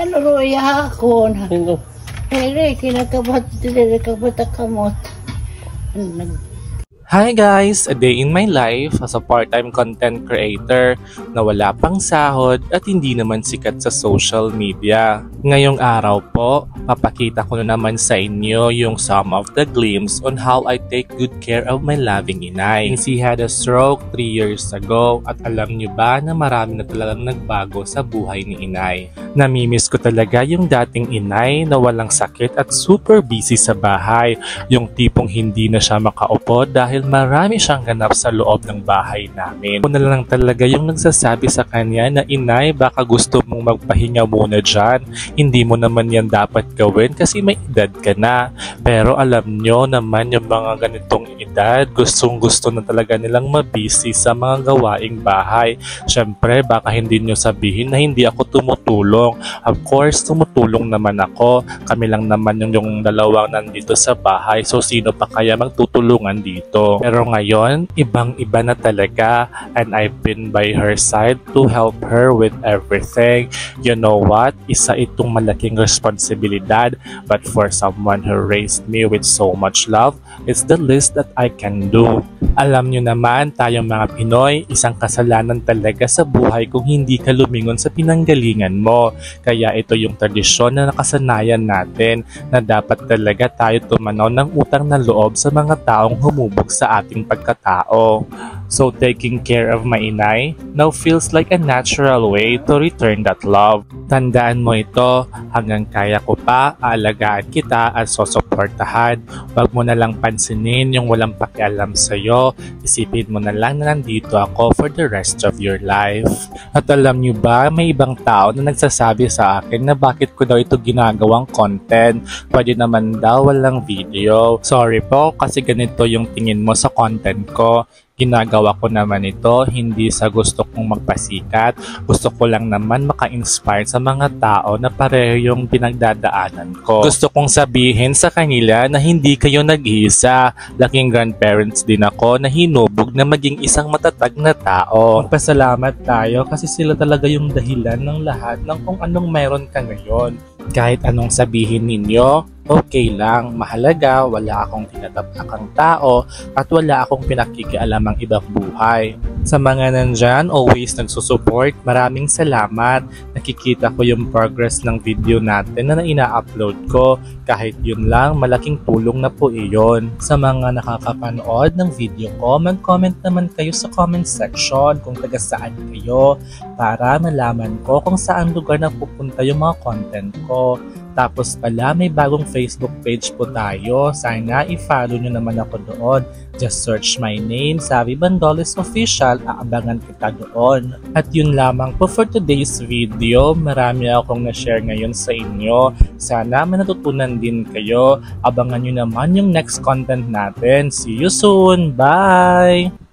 nanuruya ako na. Ano? Hele, kinakabat kamot. Hi guys! A day in my life as a part-time content creator na wala pang sahod at hindi naman sikat sa social media. Ngayong araw po, papakita ko na naman sa inyo yung some of the glimpse on how I take good care of my loving inay. She had a stroke 3 years ago at alam nyo ba na marami na talagang nagbago sa buhay ni inay. Namimiss ko talaga yung dating inay na walang sakit at super busy sa bahay. Yung tipong hindi na siya makaupo dahil marami siyang ganap sa loob ng bahay namin. Ako na lang talaga yung nagsasabi sa kanya na inay baka gusto mong magpahinga muna dyan. Hindi mo naman yan dapat gawin kasi may edad ka na. Pero alam nyo naman yung mga ganitong edad, gustong gusto na talaga nilang mabisi sa mga gawaing bahay. Syempre baka hindi nyo sabihin na hindi ako tumutulong. Of course tumutulong naman ako. Kami lang naman yung dalawang nandito sa bahay. So sino pa kaya magtutulungan dito? Pero ngayon, ibang-iba na talaga and I've been by her side to help her with everything. You know what? Isa itong malaking responsibilidad but for someone who raised me with so much love, it's the least that I can do. Alam nyo naman, tayong mga Pinoy, isang kasalanan talaga sa buhay kung hindi ka lumingon sa pinanggalingan mo. Kaya ito yung tradisyon na nakasanayan natin na dapat talaga tayo tumanaw ng utang na loob sa mga taong humubog sa ating pagkatao. So taking care of my inay now feels like a natural way to return that love. Tandaan mo ito, hanggang kaya ko pa, aalagaan kita at susuportahan. Huwag mo na lang pansinin yung walang pakialam sa'yo. Isipin mo na lang na nandito ako for the rest of your life. At alam nyo ba, may ibang tao na nagsasabi sa akin na bakit ko daw ito ginagawang content. Pwede naman daw walang video. Sorry po, kasi ganito yung tingin mo sa content ko. Ginagawa ko naman ito hindi sa gusto kong magpasikat. Gusto ko lang naman maka-inspire sa mga tao na pareho yung pinagdadaanan ko. Gusto kong sabihin sa kanila na hindi kayo nag-iisa. Laking grandparents din ako na hinubog na maging isang matatag na tao. Magpasalamat tayo kasi sila talaga yung dahilan ng lahat ng kung anong meron ka ngayon. Kahit anong sabihin ninyo, okay lang. Mahalaga, wala akong tinatapakang tao at wala akong pinakikialamang ibang buhay. Sa mga nandyan, always nagsusupport, maraming salamat. Nakikita ko yung progress ng video natin na ina-upload ko. Kahit yun lang, malaking tulong na po iyon. Sa mga nakakapanood ng video ko, mag-comment naman kayo sa comment section kung taga saan kayo para malaman ko kung saan lugar na pupunta yung mga content ko. Tapos pala, may bagong Facebook page po tayo. Sana i-follow nyo naman ako doon. Just search my name, Savvy Bandoles Official. Aabangan kita doon. At yun lamang po for today's video. Marami akong na-share ngayon sa inyo. Sana may natutunan din kayo. Abangan nyo naman yung next content natin. See you soon! Bye!